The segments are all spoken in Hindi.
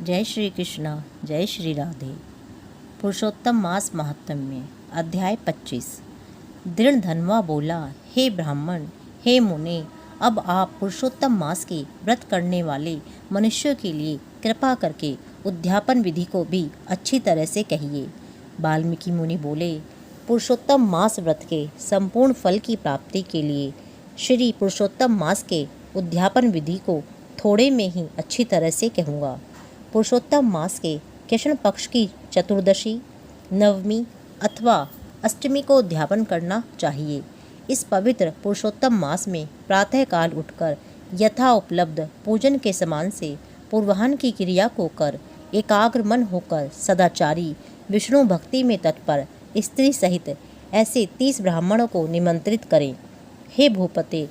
जय श्री कृष्णा, जय श्री राधे। पुरुषोत्तम मास महात्म्य अध्याय 25। दृढ़ धनवा बोला, हे ब्राह्मण, हे मुने, अब आप पुरुषोत्तम मास के व्रत करने वाले मनुष्यों के लिए कृपा करके उद्यापन विधि को भी अच्छी तरह से कहिए। वाल्मीकि मुनि बोले, पुरुषोत्तम मास व्रत के संपूर्ण फल की प्राप्ति के लिए श्री पुरुषोत्तम मास के उद्यापन विधि को थोड़े में ही अच्छी तरह से कहूँगा। पुरुषोत्तम मास के कृष्ण पक्ष की चतुर्दशी, नवमी अथवा अष्टमी को उद्यापन करना चाहिए। इस पवित्र पुरुषोत्तम मास में प्रातःकाल उठकर यथा उपलब्ध पूजन के समान से पूर्वाह्न की क्रिया को कर एकाग्र मन होकर सदाचारी विष्णु भक्ति में तत्पर स्त्री सहित ऐसे 30 ब्राह्मणों को निमंत्रित करें। हे भूपते,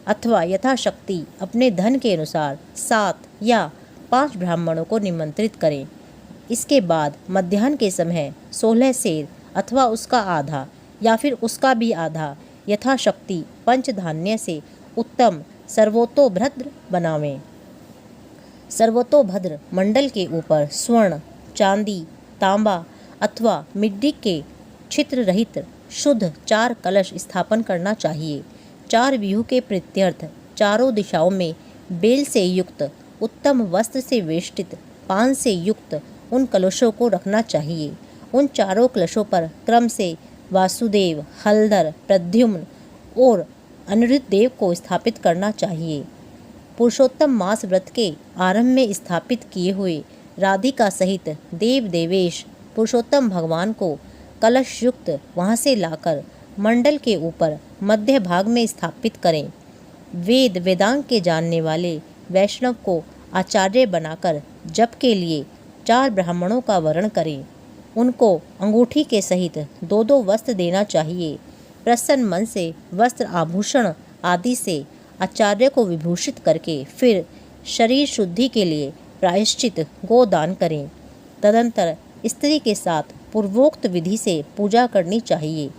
अथवा यथाशक्ति अपने धन के अनुसार 7 या 5 ब्राह्मणों को निमंत्रित करें। इसके बाद मध्याह्न के समय 16 सेर अथवा उसका आधा या फिर उसका भी आधा यथाशक्ति पंचधान्य से उत्तम सर्वतोभद्र बनावें। सर्वतोभद्र मंडल के ऊपर स्वर्ण, चांदी, तांबा अथवा मिट्टी के छिद्र रहित शुद्ध 4 कलश स्थापन करना चाहिए। 4 व्यूह के प्रीत्यर्थ चारों दिशाओं में बेल से युक्त उत्तम वस्त्र से वेष्टित पान से युक्त उन कलशों को रखना चाहिए। उन चारों कलशों पर क्रम से वासुदेव, हलधर, प्रद्युम्न और अनिरुद्ध देव को स्थापित करना चाहिए। पुरुषोत्तम मास व्रत के आरंभ में स्थापित किए हुए राधिका सहित देव देवेश पुरुषोत्तम भगवान को कलश युक्त वहाँ से लाकर मंडल के ऊपर मध्य भाग में स्थापित करें। वेद वेदांग के जानने वाले वैष्णव को आचार्य बनाकर जप के लिए 4 ब्राह्मणों का वर्ण करें। उनको अंगूठी के सहित 2-2 वस्त्र देना चाहिए। प्रसन्न मन से वस्त्र आभूषण आदि से आचार्य को विभूषित करके फिर शरीर शुद्धि के लिए प्रायश्चित गोदान करें। तदंतर स्त्री के साथ पूर्वोक्त विधि से पूजा करनी चाहिए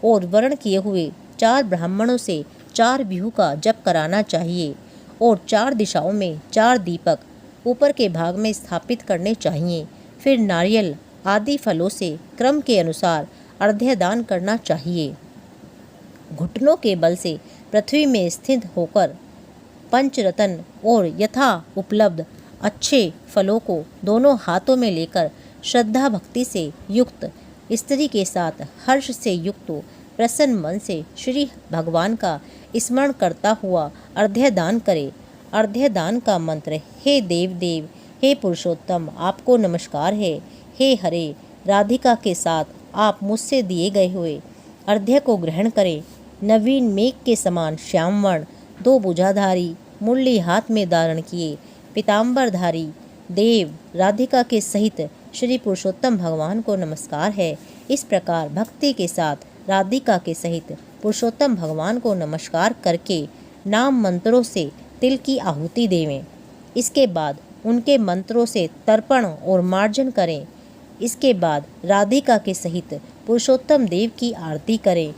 और वर्ण किए हुए 4 ब्राह्मणों से 4 व्यूह का जप कराना चाहिए और 4 दिशाओं में 4 दीपक ऊपर के भाग में स्थापित करने चाहिए। फिर नारियल आदि फलों से क्रम के अनुसार अर्घ्यदान करना चाहिए। घुटनों के बल से पृथ्वी में स्थित होकर पंचरत्न और यथा उपलब्ध अच्छे फलों को दोनों हाथों में लेकर श्रद्धा भक्ति से युक्त स्त्री के साथ हर्ष से युक्त प्रसन्न मन से श्री भगवान का स्मरण करता हुआ अर्घ्यदान करे। अर्घ्यदान का मंत्र, हे देव देव, हे पुरुषोत्तम, आपको नमस्कार है। हे हरे, राधिका के साथ आप मुझसे दिए गए हुए अर्घ्य को ग्रहण करें। नवीन मेघ के समान श्यामवर्ण 2 भुजाधारी मुरली हाथ में धारण किए पीताम्बरधारी देव राधिका के सहित श्री पुरुषोत्तम भगवान को नमस्कार है। इस प्रकार भक्ति के साथ राधिका के सहित पुरुषोत्तम भगवान को नमस्कार करके नाम मंत्रों से तिल की आहुति देवें। इसके बाद उनके मंत्रों से तर्पण और मार्जन करें। इसके बाद राधिका के सहित पुरुषोत्तम देव की आरती करें।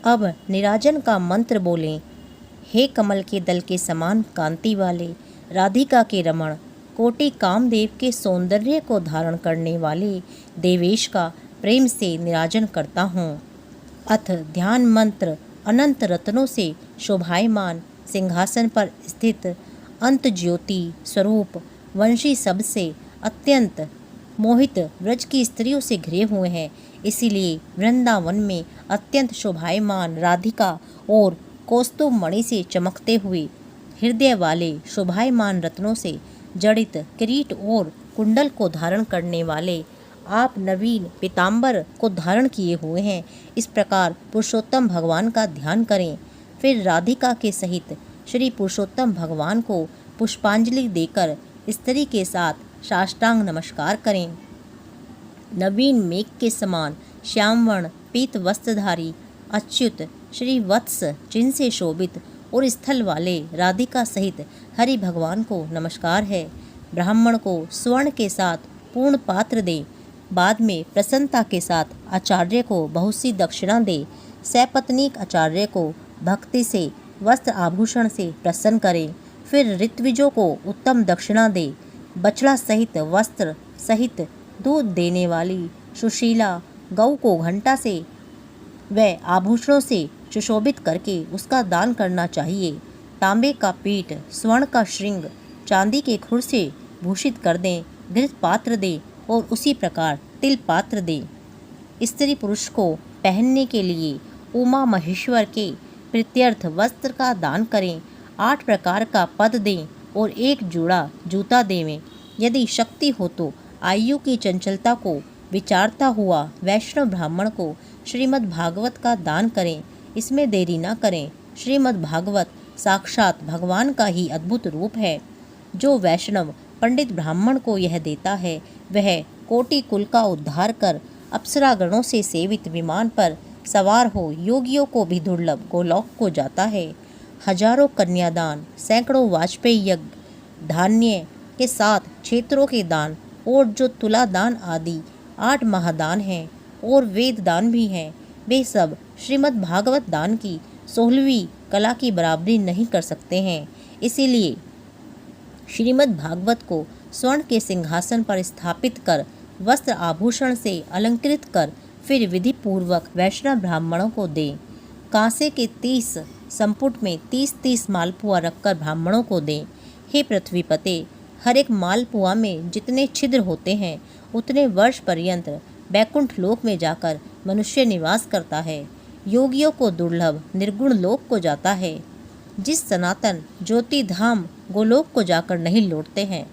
अब निराजन का मंत्र बोलें। हे कमल के दल के समान कांति वाले राधिका के रमण, कोटि कामदेव के सौंदर्य को धारण करने वाले देवेश का प्रेम से निराजन करता हूँ। अथ ध्यान मंत्र अनंत रत्नों से शोभायमान सिंहासन पर स्थित अंत ज्योति स्वरूप वंशी शब्द से अत्यंत मोहित ब्रज की स्त्रियों से घिरे हुए हैं। इसीलिए वृंदावन में अत्यंत शोभायमान राधिका और कौस्तुभ मणि से चमकते हुए हृदय वाले शोभायमान रत्नों से जड़ित किरीट और कुंडल को धारण करने वाले आप नवीन पीताम्बर को धारण किए हुए हैं। इस प्रकार पुरुषोत्तम भगवान का ध्यान करें। फिर राधिका के सहित श्री पुरुषोत्तम भगवान को पुष्पांजलि देकर स्त्री के साथ साष्टांग नमस्कार करें। नवीन मेघ के समान श्यामवर्ण पीत वस्त्रधारी अच्युत श्री वत्स चिन्ह से शोभित और स्थल वाले राधिका सहित हरि भगवान को नमस्कार है। ब्राह्मण को स्वर्ण के साथ पूर्ण पात्र दें। बाद में प्रसन्नता के साथ आचार्य को बहुत सी दक्षिणा दे। सपत्नीक आचार्य को भक्ति से वस्त्र आभूषण से प्रसन्न करें। फिर ऋत्विजों को उत्तम दक्षिणा दे। बछड़ा सहित वस्त्र सहित दूध देने वाली सुशीला गौ को घंटा से व आभूषणों से सुशोभित करके उसका दान करना चाहिए। तांबे का पीठ, स्वर्ण का श्रृंग, चांदी के खुर से भूषित कर दें, घृत पात्र दें और उसी प्रकार तिल पात्र दें। स्त्री पुरुष को पहनने के लिए उमा महेश्वर के प्रीत्यर्थ वस्त्र का दान करें, 8 प्रकार का पद दें और 1 जोड़ा जूता देवें। यदि शक्ति हो तो आयु की चंचलता को विचारता हुआ वैष्णव ब्राह्मण को श्रीमद् भागवत का दान करें। इसमें देरी न करें। श्रीमद् भागवत साक्षात भगवान का ही अद्भुत रूप है। जो वैष्णव पंडित ब्राह्मण को यह देता है वह कोटि कुल का उद्धार कर अप्सरागणों से सेवित विमान पर सवार हो योगियों को भी दुर्लभ गोलोक को जाता है। हजारों कन्यादान, सैकड़ों वाजपेयी यज्ञ, धान्य के 7 क्षेत्रों के दान और जो तुला दान आदि 8 महादान हैं और वेद दान भी हैं, वे सब श्रीमद् भागवत दान की 16वीं कला की बराबरी नहीं कर सकते हैं। इसीलिए श्रीमद् भागवत को स्वर्ण के सिंहासन पर स्थापित कर वस्त्र आभूषण से अलंकृत कर फिर विधि पूर्वक वैष्णव ब्राह्मणों को दें। कांसे के 30 संपुट में 30-30 मालपुआ रखकर ब्राह्मणों को दें। हे पृथ्वीपते, हर एक मालपुआ में जितने छिद्र होते हैं उतने वर्ष पर्यंत बैकुंठ लोक में जाकर मनुष्य निवास करता है। योगियों को दुर्लभ निर्गुण लोक को जाता है। जिस सनातन ज्योति धाम गोलोक को जाकर नहीं लौटते हैं।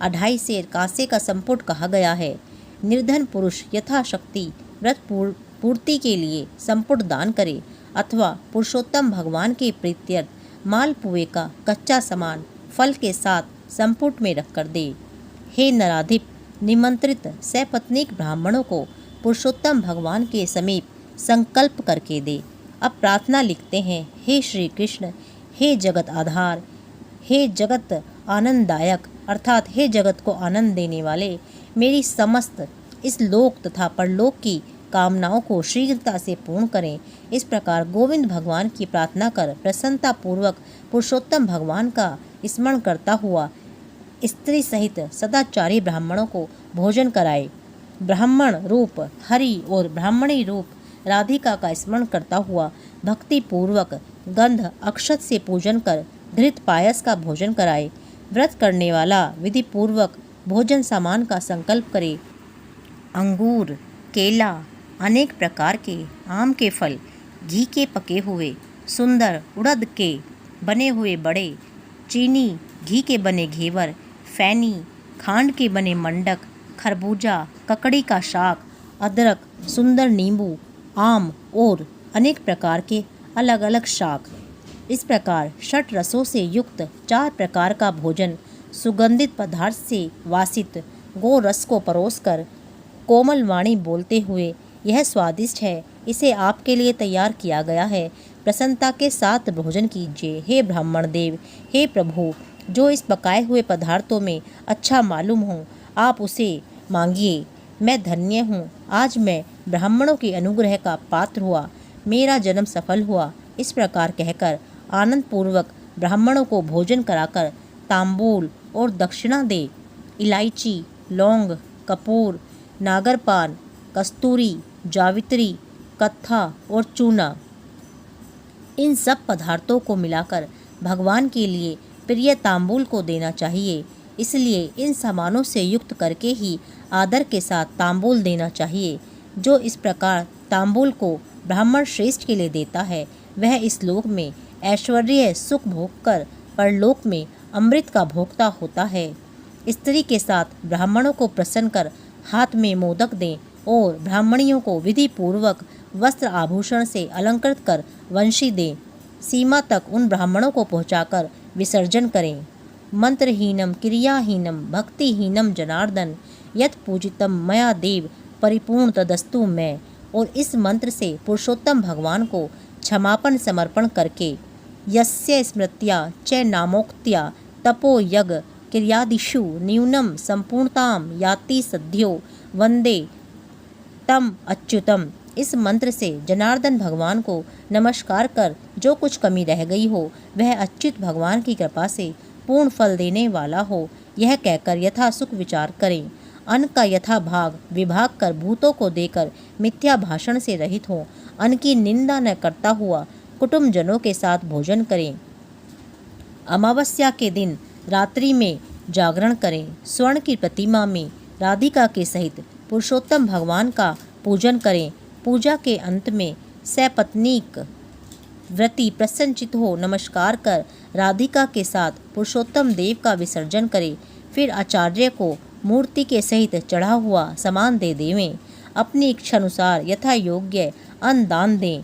2.5 सेर कांसे का संपुट कहा गया है। निर्धन पुरुष यथाशक्ति व्रत पूर्ति के लिए संपुट दान करे अथवा पुरुषोत्तम भगवान के प्रीत्यर्थ मालपुए का कच्चा सामान फल के साथ संपुट में रखकर दे। हे नराधिप, निमंत्रित सपत्नीक ब्राह्मणों को पुरुषोत्तम भगवान के समीप संकल्प करके दे। अब प्रार्थना लिखते हैं। हे श्री कृष्ण, हे जगत आधार, हे जगत आनंददायक अर्थात हे जगत को आनंद देने वाले, मेरी समस्त इस लोक तथा परलोक की कामनाओं को शीघ्रता से पूर्ण करें। इस प्रकार गोविंद भगवान की प्रार्थना कर प्रसन्नता पूर्वक पुरुषोत्तम भगवान का स्मरण करता हुआ स्त्री सहित सदाचारी ब्राह्मणों को भोजन कराए। ब्राह्मण रूप हरि और ब्राह्मणी रूप राधिका का स्मरण करता हुआ भक्ति पूर्वक गंध अक्षत से पूजन कर घृत पायस का भोजन कराए। व्रत करने वाला विधि पूर्वक भोजन सामान का संकल्प करे। अंगूर, केला, अनेक प्रकार के आम के फल, घी के पके हुए, सुंदर उड़द के बने हुए बड़े, चीनी घी के बने घेवर, फैनी, खांड के बने मंडक, खरबूजा, ककड़ी का शाक, अदरक, सुंदर नींबू, आम और अनेक प्रकार के अलग अलग शाक। इस प्रकार 6 रसों से युक्त 4 प्रकार का भोजन सुगंधित पदार्थ से वासित गो रस को परोसकर कोमल वाणी बोलते हुए, यह स्वादिष्ट है, इसे आपके लिए तैयार किया गया है, प्रसन्नता के साथ भोजन कीजिए। हे ब्राह्मण देव, हे प्रभु, जो इस पकाए हुए पदार्थों में अच्छा मालूम हो आप उसे मांगिए। मैं धन्य हूँ, आज मैं ब्राह्मणों के अनुग्रह का पात्र हुआ, मेरा जन्म सफल हुआ। इस प्रकार कहकर आनंद पूर्वक ब्राह्मणों को भोजन कराकर तांबूल और दक्षिणा दे। इलायची, लौंग, कपूर, नागरपान, कस्तूरी, जावित्री, कत्था और चूना, इन सब पदार्थों को मिलाकर भगवान के लिए प्रिय तांबूल को देना चाहिए। इसलिए इन सामानों से युक्त करके ही आदर के साथ तांबूल देना चाहिए। जो इस प्रकार तांबूल को ब्राह्मण श्रेष्ठ के लिए देता है वह इस लोक में ऐश्वर्य सुख भोग कर परलोक में अमृत का भोक्ता होता है। स्त्री के साथ ब्राह्मणों को प्रसन्न कर हाथ में मोदक दें और ब्राह्मणियों को विधि पूर्वक वस्त्र आभूषण से अलंकृत कर वंशी दें। सीमा तक उन ब्राह्मणों को पहुंचाकर विसर्जन करें। मंत्रहीनम क्रियाहीनम भक्तिहीनम जनार्दन यत् पूजितम मया देव परिपूर्ण तदस्तु मैं। और इस मंत्र से पुरुषोत्तम भगवान को क्षमापन समर्पण करके यस्य स्मृत्या च नामोक्त्या तपो यज्ञ क्रियादिषु न्यूनम संपूर्णताम याति सद्यो वंदे तम अच्युतम। इस मंत्र से जनार्दन भगवान को नमस्कार कर जो कुछ कमी रह गई हो वह अच्युत भगवान की कृपा से पूर्ण फल देने वाला हो। यह कहकर यथा सुख विचार करें। अन्न का यथा भाग विभाग कर भूतों को देकर मिथ्या भाषण से रहित हों। अन्न की निंदा न करता हुआ कुटुंबजनों के साथ भोजन करें। अमावस्या के दिन रात्रि में जागरण करें। स्वर्ण की प्रतिमा में राधिका के सहित पुरुषोत्तम भगवान का पूजन करें। पूजा के अंत में सपत्नीक व्रती प्रसन्नचित हो नमस्कार कर राधिका के साथ पुरुषोत्तम देव का विसर्जन करें। फिर आचार्य को मूर्ति के सहित चढ़ा हुआ सामान दे देवें। अपनी इच्छानुसार यथा योग्य अन्न दान दें।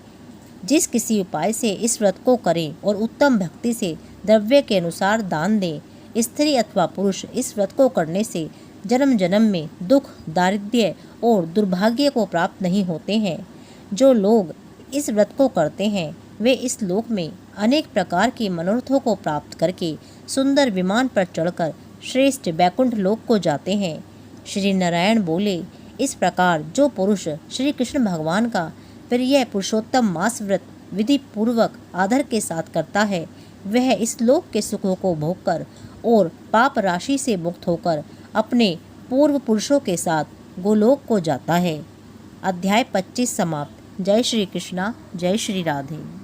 जिस किसी उपाय से इस व्रत को करें और उत्तम भक्ति से द्रव्य के अनुसार दान दें। स्त्री अथवा पुरुष इस व्रत को करने से जन्म जन्म में दुख, दारिद्र्य और दुर्भाग्य को प्राप्त नहीं होते हैं। जो लोग इस व्रत को करते हैं वे इस लोक में अनेक प्रकार के मनोरथों को प्राप्त करके सुंदर विमान पर चढ़कर श्रेष्ठ वैकुंठ लोक को जाते हैं। श्री नारायण बोले, इस प्रकार जो पुरुष श्री कृष्ण भगवान का प्रिय पुरुषोत्तम मास व्रत विधि पूर्वक आदर के साथ करता है वह इस लोक के सुखों को भोगकर और पाप राशि से मुक्त होकर अपने पूर्व पुरुषों के साथ गोलोक को जाता है। अध्याय 25 समाप्त। जय श्री कृष्णा, जय श्री राधे।